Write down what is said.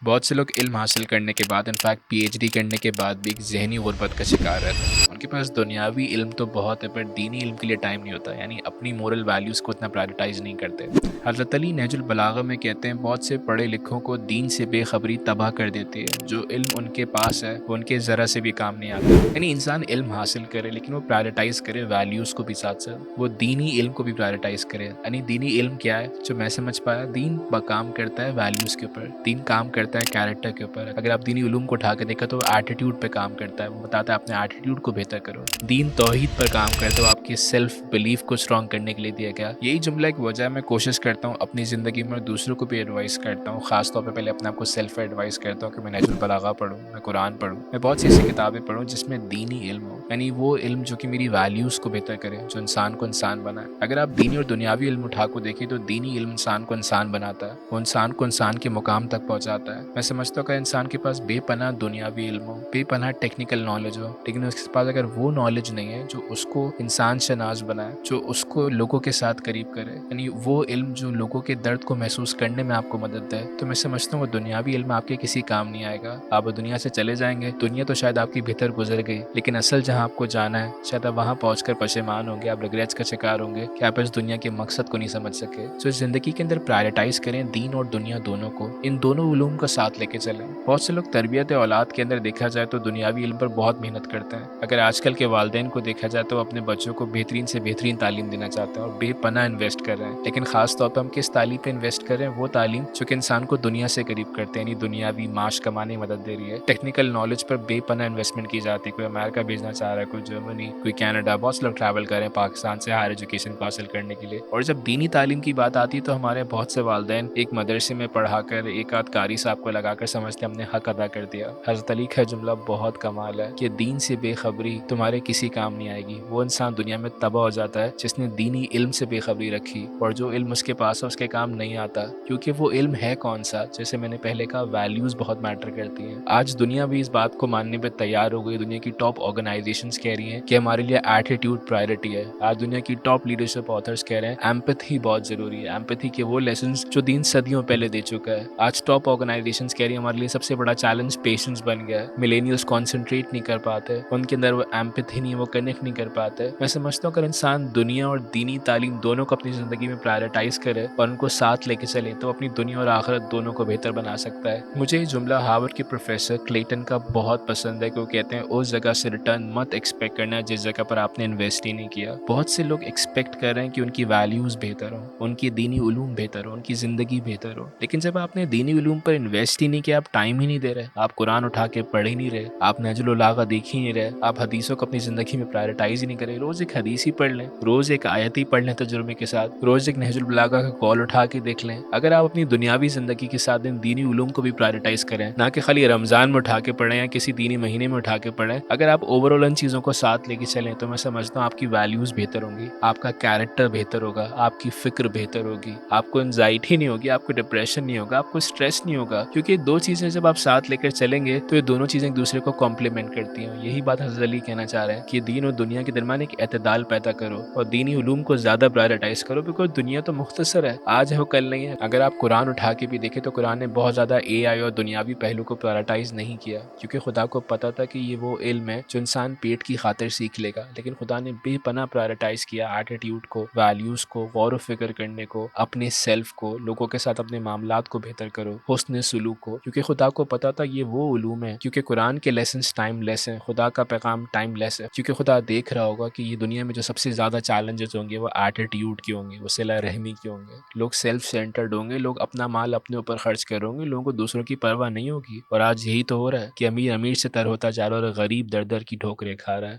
बहुत से लोग इल्म हासिल करने के बाद इनफैक्ट पीएचडी करने के बाद भी एक ज़हनी गुर्बत का शिकार रहते हैं। उनके पास दुनियावी इल्म तो बहुत है पर दीनी इल्म के लिए टाइम नहीं होता, यानी अपनी मोरल वैल्यूज़ को इतना प्रायोरिटाइज़ नहीं करते। हज़रत अली नहजुल बलागा में कहते हैं बहुत से पढ़े लिखों को दीन से बेखबरी तबाह कर देती है। जो इल्म उनके पास है वो उनके ज़रा से भी काम नहीं आता। यानी इंसान इल्म हासिल करे लेकिन वो प्रायोरिटाइज़ करे वैल्यूज़ को भी, साथ साथ वो दीनी इल्म को भी प्रायोरिटाइज़ करे। यानी दीनी इल्म क्या है जो मैं समझ पाया, दीन काम करता है वैल्यूज़ के ऊपर, दीन काम करता है कैरेक्टर के ऊपर। अगर आप दीनी उलूम को उठा के देखा तो एटीट्यूड पे काम करता है, वो बताता है अपने एटीट्यूड को बेहतर करो। दीन तौहीद पर काम करता है, आपके सेल्फ बिलीफ को स्ट्रॉन्ग करने के लिए दिया गया। यही जुमला एक वजह मैं कोशिश करता हूँ अपनी ज़िंदगी में दूसरों को भी एडवाइस करता हूँ। खासतौर पर पहले अपने आप को सेल्फ एडवाइस करता हूँ कि मैं नहजुल बलागा पढ़ूँ, मैं कुरान पढ़ूँ, मैं बहुत सी ऐसी किताबें पढ़ूँ जिसमें दीनी इल्म हो, यानी वो इल्म जो कि मेरी वैल्यूज़ को बेहतर करे, जो इंसान को इंसान बनाए। अगर आप दीनी और दुनियावी इल्म उठा को देखें तो दीनी इल्म इंसान को इंसान बनाता है, वो इंसान को इंसान के मुकाम तक पहुंचाता है। मैं समझता हूँ कि इंसान के पास बेपनाह दुनियावी इल्म हो, बेपनाह टेक्निकल नॉलेज हो, लेकिन उसके पास अगर वो नॉलेज नहीं है जो उसको इंसान शनाज बनाए, जो उसको लोगों के साथ करीब करे, यानी वो इल्म जो लोगों के दर्द को महसूस करने में आपको मदद दे, तो मैं समझता हूँ वो दुनियावी इल्म आपके किसी काम नहीं आएगा। आप दुनिया से चले जाएंगे, दुनिया तो शायद आपकी भीतर गुजर गई, लेकिन असल जहाँ आपको जाना है शायद आप वहाँ पहुंचकर पशेमान होंगे, आप रिग्रेट्स का शिकार होंगे कि आप इस दुनिया के मकसद को नहीं समझ सके। तो जिंदगी के अंदर प्रायोरिटाइज करें दीन और दुनिया दोनों को, इन दोनों उलूम का साथ लेके चलें। बहुत से लोग तरबियत औलाद के अंदर देखा जाए तो दुनियावी इल्म पर बहुत मेहनत करते हैं। अगर आजकल के वालिदैन को देखा जाए तो अपने बच्चों को बेहतरीन से बेहतरीन तालीम देना चाहते हैं और बेपनाह इन्वेस्ट कर रहे हैं, लेकिन खास तौर पर हम किस तालीम पे इन्वेस्ट कर रहे हैं? वो तालीम जो कि इंसान को दुनिया से करीब करते हैं, यानी दुनियावी माश कमाने में मदद दे रही है। टेक्निकल नॉलेज पर बेपनाह इन्वेस्टमेंट की जाती है, कोई अमेरिका भेजना चाह रहा है, कोई जर्मनी, कोई कनाडा, बहुत से लोग ट्रैवल कर रहे हैं पाकिस्तान से हायर एजुकेशन हासिल करने के लिए। और जब दीनी तालीम की बात आती है तो हमारे बहुत से वालिदैन एक मदरसे में पढ़ाकर एक आध कारी साहब को लगाकर समझते हमने हक अदा कर दिया। हज़रत अली का जुमला बहुत कमाल है कि दीन से बेखबरी तुम्हारे किसी काम नहीं आएगी। वो इंसान दुनिया में तबाह हो जाता है जिसने दीनी इल्म से बेखबरी रखी, और जो इल्म उसके पास है उसके काम नहीं आता, क्योंकि वो इल्म है कौन सा? जैसे मैंने पहले कहा, वैल्यूज बहुत मैटर करती हैं। आज दुनिया भी इस बात को मानने पर तैयार हो गई। दुनिया की टॉप ऑर्गेनाइजेशंस कह रही हैं कि हमारे लिए एटीट्यूड प्रायोरिटी है। आज दुनिया की टॉप लीडरशिप ऑथर्स कह रहे हैं एम्पैथी बहुत जरूरी है, एम्पैथी के वो लेसन्स जो दीन सदियों पहले दे चुका है। आज टॉप ऑर्गेनाइजेशंस कह रही है हमारे लिए सबसे बड़ा चैलेंज पेशेंस बन गया है। मिलेनियल्स कॉन्सेंट्रेट नहीं कर पाते, उनके अंदर वो एम्पैथी नहीं, वो कनेक्ट नहीं कर पाते। मैं समझता हूँ अगर इंसान दुनिया और दीनी तालीम दोनों को अपनी जिंदगी में प्रायोरिटाइज करे और उनको साथ लेके चले तो अपनी दुनिया और आखिरत दोनों को बेहतर बना सकता है। मुझे ये जुमला हार्वर्ड के प्रोफेसर क्लेटन का बहुत पसंद है कि वो कहते हैं उस जगह से रिटर्न मत एक्सपेक्ट करना जिस जगह पर आपने इन्वेस्ट ही नहीं किया। बहुत से लोग एक्सपेक्ट कर रहे हैं कि उनकी वैल्यूज बेहतर हो, उनकी दीनी उलूम बेहतर हो, उनकी जिंदगी बेहतर हो, लेकिन जब आपने दीनी उलूम पर इन्वेस्ट ही नहीं किया, आप टाइम ही नहीं दे रहे, आप कुरान उठा के पढ़ ही नहीं रहे, आप नहजुल बलागा देख ही नहीं रहे, आप हदीसों को अपनी जिंदगी में प्रायोरिटाइज ही नहीं करे। रोज एक हदीस ही पढ़ लें, रोज एक आयत ही पढ़ लें तजुर्बे के साथ, रोज एक नहजुल बलागा का कॉल उठा के देख लें। अगर आप अपनी दुनियावी जिंदगी के साथ इन दीनी उलूम को भी प्रायोरिटाइज करें, ना कि खाली रमजान में उठा के पढ़ें या किसी दीनी महीने में उठा के पढ़ें, अगर आप ओवरऑल इन चीजों को साथ लेके चलें तो मैं समझता हूँ आपकी वैल्यूज बेहतर होंगी, आपका कैरेक्टर बेहतर होगा, आपकी फिक्र बेहतर होगी, आपको एंजाइटी नहीं होगी, आपको डिप्रेशन नहीं होगा, आपको स्ट्रेस नहीं होगा, क्योंकि ये दो चीजें जब आप साथ लेकर चलेंगे तो ये दोनों चीजें एक दूसरे को कॉम्प्लीमेंट करती हैं। यही बात हज़रत अली कहना चाह रहे हैं कि दीन और दुनिया के दरमियान एक एतदाल पैदा करो और दीनी उलूम को ज्यादा प्रायोरिटाइज करो, बिकॉज दुनिया तो मुख्तसर है, आज है वो कल नहीं है। अगर आप कुरान उठा के भी देखें तो कुरान ने बहुत ज्यादा एआई और दुनियावी पहलू को प्रायोरिटाइज नहीं किया, क्योंकि खुदा को पता था कि ये वो इल्म है जो इंसान पेट की खातिर सीख लेगा, लेकिन खुदा ने बेपनाह प्रायोरिटाइज किया एटीट्यूड को, वैल्यूज को, गौर व फिक्र करने को, अपने सेल्फ को, लोगों के साथ अपने मामलात को बेहतर करो, हुस्न सुलूक को, क्योंकि खुदा को पता था ये वो उलूम है। क्योंकि कुरान के लेसन्स टाइमलेस हैं, खुदा का पैगाम टाइमलेस है, क्योंकि खुदा देख रहा होगा कि ये दुनिया में जो सबसे ज्यादा चैलेंजेस होंगे वो एटीट्यूड के होंगे, वो सिला रहमी के होंगे, लोग सेल्फ सेंटर्ड होंगे, लोग अपना माल अपने ऊपर खर्च कर होंगे, लोगों को दूसरों की परवाह नहीं होगी। और आज यही तो हो रहा है कि अमीर अमीर से तर होता जा रहा है और गरीब दर दर की ठोकरें खा रहा है।